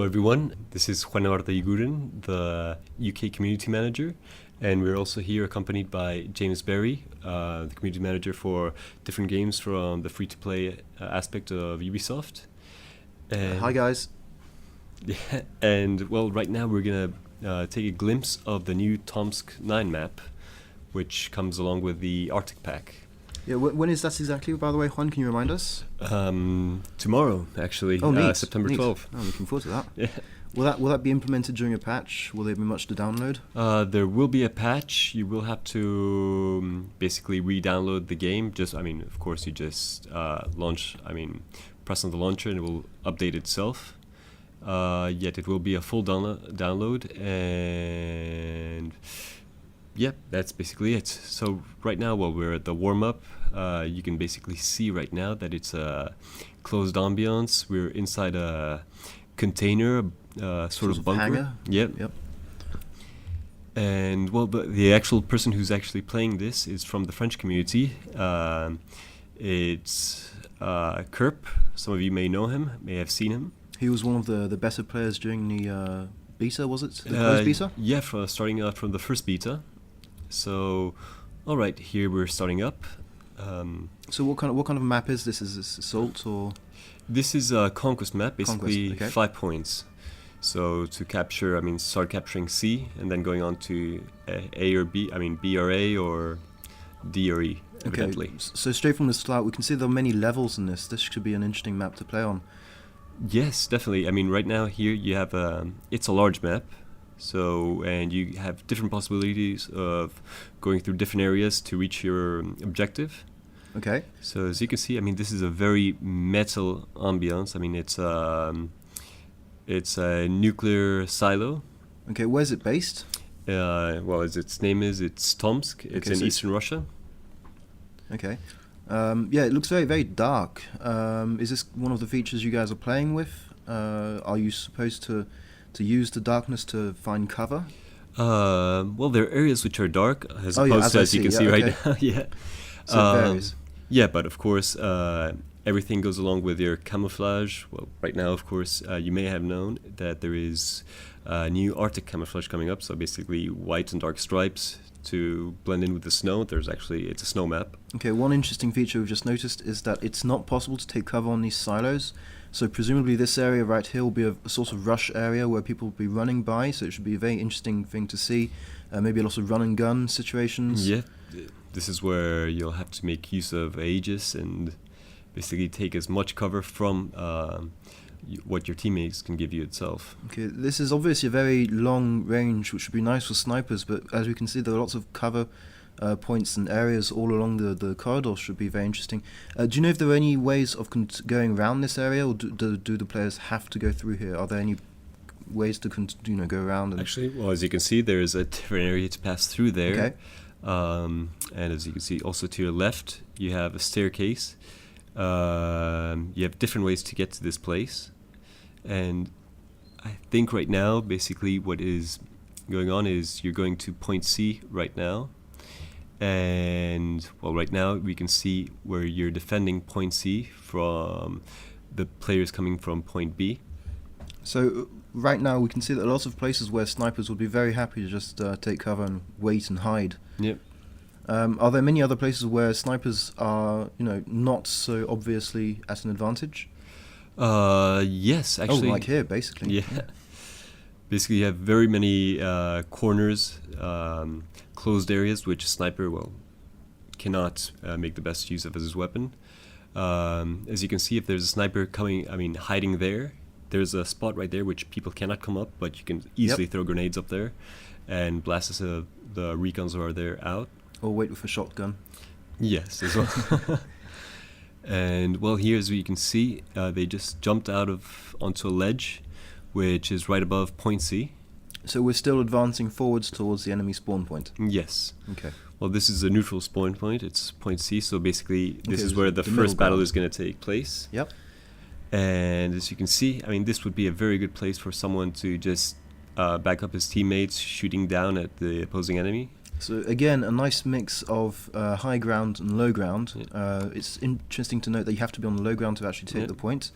everyone. This is Juan Iguren, the UK Community Manager, and we're also here accompanied by James Berry, the Community Manager for different games from the free-to-play aspect of Ubisoft. And hi guys. Yeah, and well, right now we're gonna take a glimpse of the new Tomsk 9 map, which comes along with the Arctic Pack. Yeah, when is that exactly, by the way, Juan? Can you remind us? Tomorrow, actually. Oh, neat. September Neat. 12th. Oh, looking forward to that. Yeah. Will that be implemented during a patch? Will there be much to download? There will be a patch. You will have to basically re-download the game. Of course, you just press on the launcher and it will update itself. Yet it will be a full download, and yeah, that's basically it. So right now, while we're at the warm-up, you can basically see right now that it's a closed ambiance. We're inside a container, sort of bunker. Hangar? Yep. And well, the actual person who's actually playing this is from the French community. It's Kerp. Some of you may know him, may have seen him. He was one of the better players during the beta, was it? The closed beta? Yeah, starting out from the first beta. So, all right, here we're starting up. So what kind of map is this? Is this Assault or? This is a conquest map, basically. Conquest, okay. 5 points. So to capture, start capturing C, and then going on to A or B. B or A or D or E, evidently. Okay. So straight from the start, we can see there are many levels in this. This should be an interesting map to play on. Yes, definitely. Right now here you have it's a large map. So, and you have different possibilities of going through different areas to reach your objective. Okay. So as you can see, this is a very metal ambience. It's a nuclear silo. Okay, where's it based? Well, as its name is, it's Tomsk. It's in eastern Russia. Okay. Yeah, it looks very, very dark. Is this one of the features you guys are playing with? Are you supposed to use the darkness to find cover? Well, there are areas which are dark, as opposed to as you can see right now. Yeah. So it varies. Yeah, but of course, everything goes along with your camouflage. Well, right now, of course, you may have known that there is new Arctic camouflage coming up. So basically, white and dark stripes to blend in with the snow. It's a snow map. Okay, one interesting feature we've just noticed is that it's not possible to take cover on these silos. So presumably this area right here will be a sort of rush area where people will be running by, so it should be a very interesting thing to see. Maybe a lot of run and gun situations. Yeah, this is where you'll have to make use of Aegis and basically take as much cover from what your teammates can give you itself. Okay, this is obviously a very long range, which would be nice for snipers, but as we can see, there are lots of cover points and areas all along the corridor. Should be very interesting. Do you know if there are any ways of going around this area, or do the players have to go through here? Are there any ways to go around? Actually, well, as you can see, there is a different area to pass through there. Okay. And as you can see, also to your left, you have a staircase. You have different ways to get to this place. And I think right now, basically what is going on is you're going to point C right now. And, well, right now we can see where you're defending point C from the players coming from point B. So right now we can see that a lot of places where snipers would be very happy to just take cover and wait and hide. Yep. Are there many other places where snipers are, not so obviously at an advantage? Yes, actually. Oh, like here, basically. Yeah. Basically, you have very many corners, closed areas, which a sniper, cannot make the best use of as his weapon. As you can see, if there's a sniper hiding there, there's a spot right there which people cannot come up, but you can easily throw grenades up there and blast the Recons who are there out. Or wait with a shotgun. Yes, as well. And, well, here, as you can see, they just jumped onto a ledge, which is right above point C. So we're still advancing forwards towards the enemy spawn point? Yes. Okay. Well, this is a neutral spawn point. It's point C, so basically this is where the first battle is going to take place. Yep. And as you can see, this would be a very good place for someone to just back up his teammates shooting down at the opposing enemy. So again, a nice mix of high ground and low ground. It's interesting to note that you have to be on the low ground to actually take the point.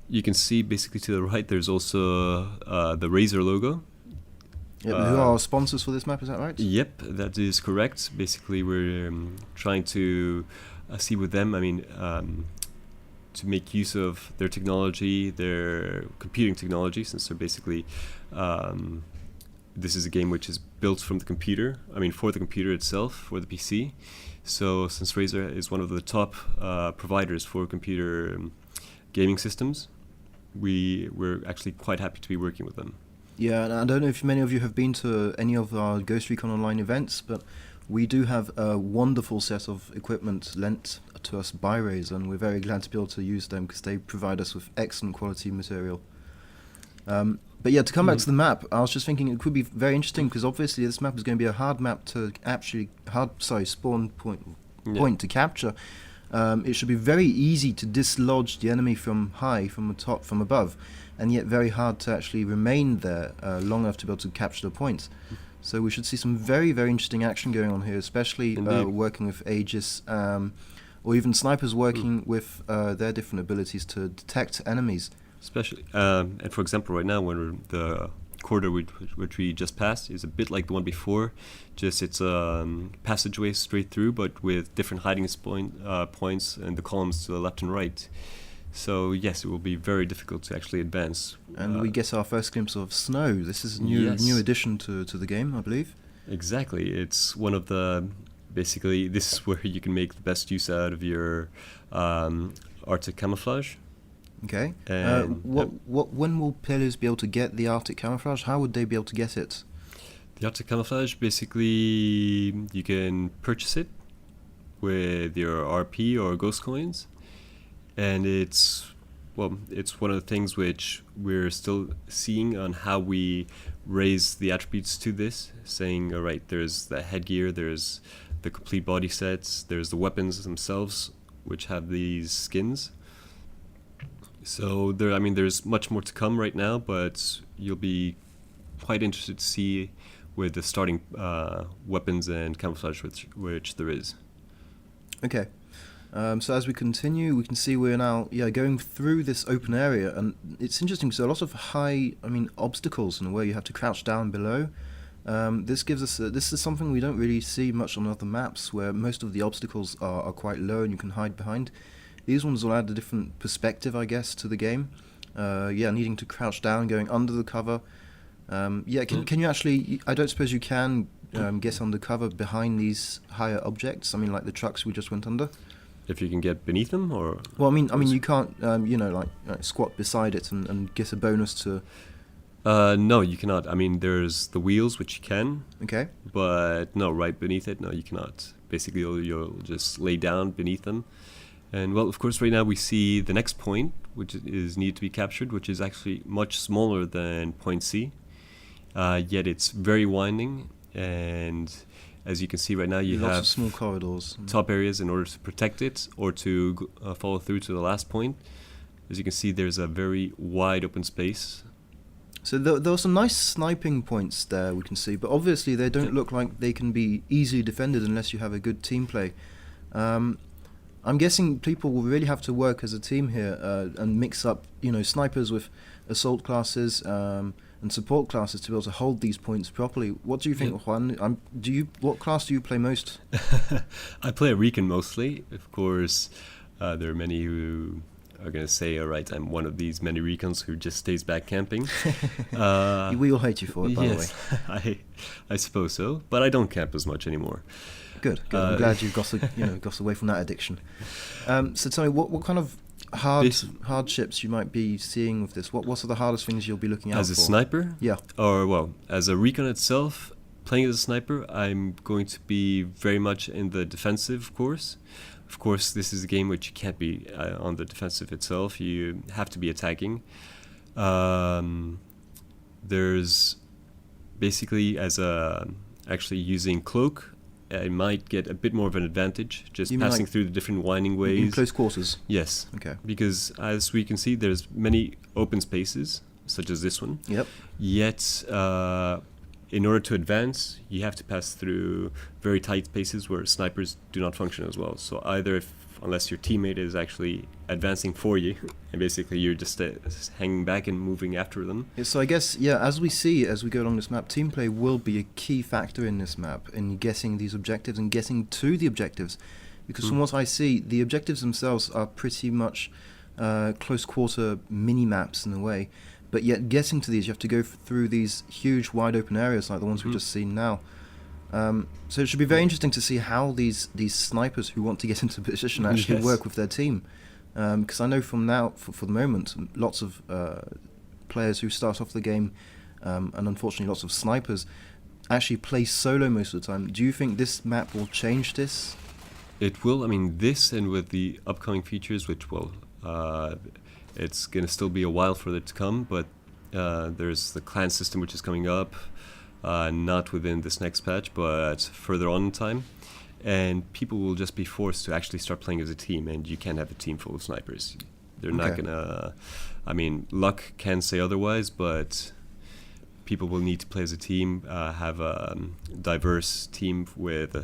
You can see basically to the right there's also the Razer logo. Who are our sponsors for this map, is that right? Yep, that is correct. Basically, we're trying to see with them, to make use of their technology, their computing technology, since they're basically, this is a game which is built from the computer, for the computer itself, for the PC. So since Razer is one of the top providers for computer gaming systems, we're actually quite happy to be working with them. Yeah, and I don't know if many of you have been to any of our Ghost Recon Online events, but we do have a wonderful set of equipment lent to us by Razer, and we're very glad to be able to use them because they provide us with excellent quality material. But yeah, to come back to the map, I was just thinking it could be very interesting because obviously this map is going to be a hard map to spawn point to capture. It should be very easy to dislodge the enemy from the top, from above, and yet very hard to actually remain there long enough to be able to capture the points. So we should see some very, very interesting action going on here, especially working with Aegis, or even snipers working with their different abilities to detect enemies. Especially, and for example, right now, when the corridor which we just passed is a bit like the one before, just it's a passageway straight through, but with different hiding points and the columns to the left and right. So yes, it will be very difficult to actually advance. And we get our first glimpse of snow. This is a new addition to the game, I believe. Exactly. It's one of the, basically, this is where you can make the best use out of your Arctic camouflage. Okay. When will players be able to get the Arctic camouflage? How would they be able to get it? The Arctic camouflage, basically, you can purchase it with your RP or Ghost coins. And it's one of the things which we're still seeing on how we raise the attributes to this, saying, all right, there's the headgear, there's the complete body sets, there's the weapons themselves, which have these skins. So there's much more to come right now, but you'll be quite interested to see with the starting weapons and camouflage which there is. Okay. So as we continue, we can see we're now going through this open area, and it's interesting because there are lots of obstacles in where you have to crouch down below. This gives us this is something we don't really see much on other maps, where most of the obstacles are quite low and you can hide behind. These ones will add a different perspective, I guess, to the game. Needing to crouch down, going under the cover. Can you actually? I don't suppose you can get under cover behind these higher objects. Like the trucks we just went under. If you can get beneath them, or you can't, squat beside it and get a bonus to. No, you cannot. There's the wheels which you can. Okay. But no, right beneath it, no, you cannot. Basically, you'll just lay down beneath them. And well, of course, right now we see the next point, which is needed to be captured, which is actually much smaller than point C. Yet it's very winding, and as you can see right now, you have lots of small corridors, top areas in order to protect it or to follow through to the last point. As you can see, there's a very wide open space. So there are some nice sniping points there we can see, but obviously they don't look like they can be easily defended unless you have a good team play. I'm guessing people will really have to work as a team here and mix up, snipers with assault classes and support classes to be able to hold these points properly. What do you think, Juan? What class do you play most? I play a Recon mostly. Of course, there are many who are going to say, all right, I'm one of these many Recons who just stays back camping. We all hate you for it, by the way. I suppose so, but I don't camp as much anymore. Good. I'm glad you got away from that addiction. So tell me, what kind of hardships you might be seeing with this? What are the hardest things you'll be looking out for? As a sniper? Yeah. Or, as a Recon itself, playing as a sniper, I'm going to be very much in the defensive course. Of course, this is a game which you can't be on the defensive itself. You have to be attacking. There's basically, actually using cloak, I might get a bit more of an advantage just passing through the different winding ways. In close quarters? Yes. Okay. Because as we can see, there's many open spaces, such as this one. Yep. Yet, in order to advance, you have to pass through very tight spaces where snipers do not function as well. So either if unless your teammate is actually advancing for you, and basically you're just hanging back and moving after them. Yeah, so I guess, as we go along this map, team play will be a key factor in this map, in getting these objectives and getting to the objectives. Because from what I see, the objectives themselves are pretty much close quarter mini-maps in a way, but yet getting to these, you have to go through these huge wide open areas like the ones we've just seen now. So it should be very interesting to see how these snipers who want to get into position actually work with their team. Because I know from now, for the moment, lots of players who start off the game, and unfortunately lots of snipers, actually play solo most of the time. Do you think this map will change this? It will. I mean, this and with the upcoming features, which it's going to still be a while for it to come, but there's the clan system which is coming up. Not within this next patch, but further on in time. And people will just be forced to actually start playing as a team, and you can't have a team full of snipers. They're not gonna... I mean, luck can say otherwise, but people will need to play as a team, have a diverse team with...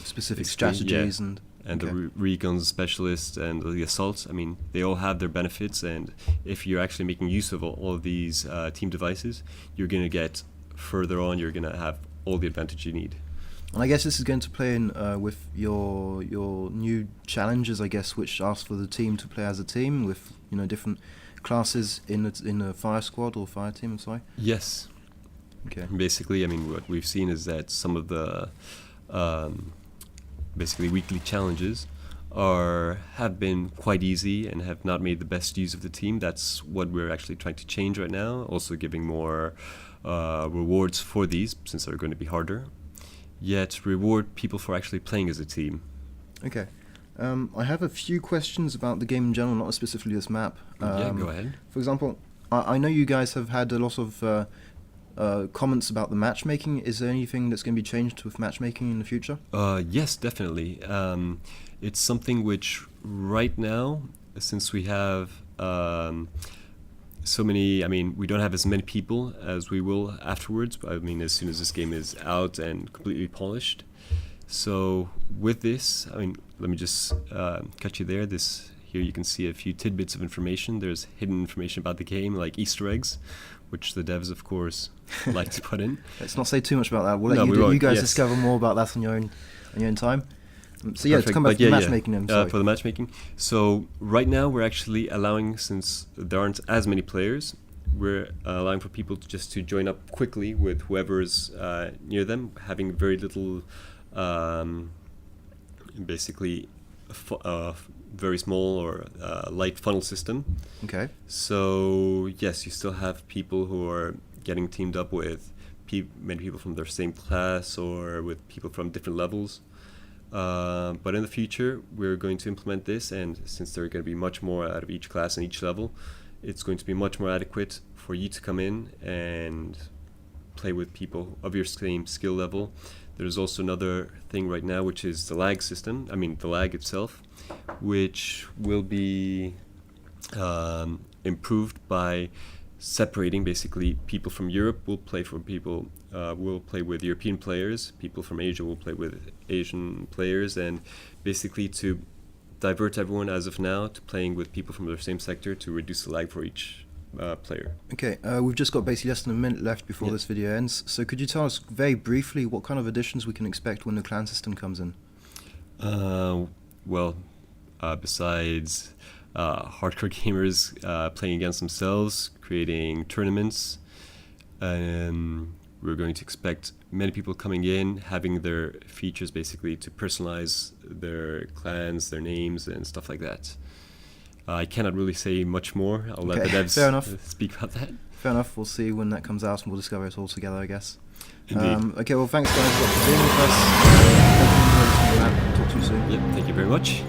specific strategies and the Recon specialists and the assaults. I mean, they all have their benefits, and if you're actually making use of all of these team devices, you're going to get... further on, you're going to have all the advantage you need. And I guess this is going to play in with your new challenges, I guess, which ask for the team to play as a team with different classes in a fire squad or fire team. I'm sorry. Yes. Okay. Basically, I mean, what we've seen is that some of the basically weekly challenges have been quite easy and have not made the best use of the team. That's what we're actually trying to change right now. Also giving more rewards for these, since they're going to be harder, yet reward people for actually playing as a team. Okay. I have a few questions about the game in general, not specifically this map. Go ahead. For example, I know you guys have had a lot of comments about the matchmaking. Is there anything that's going to be changed with matchmaking in the future? Yes, definitely. It's something which right now, since we have so many, I mean, we don't have as many people as we will afterwards, I mean, as soon as this game is out and completely polished. So with this, I mean, let me just cut you there. Here you can see a few tidbits of information. There's hidden information about the game, like Easter eggs, which the devs, of course, like to put in. Let's not say too much about that. We'll let you guys discover more about that on your own time. So to come back to the matchmaking then. For the matchmaking. So right now we're actually allowing, since there aren't as many players, we're allowing for people to join up quickly with whoever's near them, having very little, basically, very small or light funnel system. Okay. So yes, you still have people who are getting teamed up with many people from their same class or with people from different levels. But in the future, we're going to implement this, and since there are going to be much more out of each class and each level, it's going to be much more adequate for you to come in and play with people of your same skill level. There's also another thing right now, which is the lag system. I mean, the lag itself, which will be improved by separating. Basically, people from Europe will play for people. Will play with European players. People from Asia will play with Asian players, and basically to divert everyone as of now to playing with people from their same sector to reduce the lag for each player. Okay, we've just got basically less than a minute left before this video ends. So could you tell us very briefly what kind of additions we can expect when the clan system comes in? Besides hardcore gamers playing against themselves, creating tournaments, we're going to expect many people coming in, having their features basically to personalize their clans, their names, and stuff like that. I cannot really say much more. I'll let the devs speak about that. Fair enough. We'll see when that comes out, and we'll discover it all together, I guess. Indeed. Okay, well, thanks guys for being with us. Talk to you soon. Yep, thank you very much.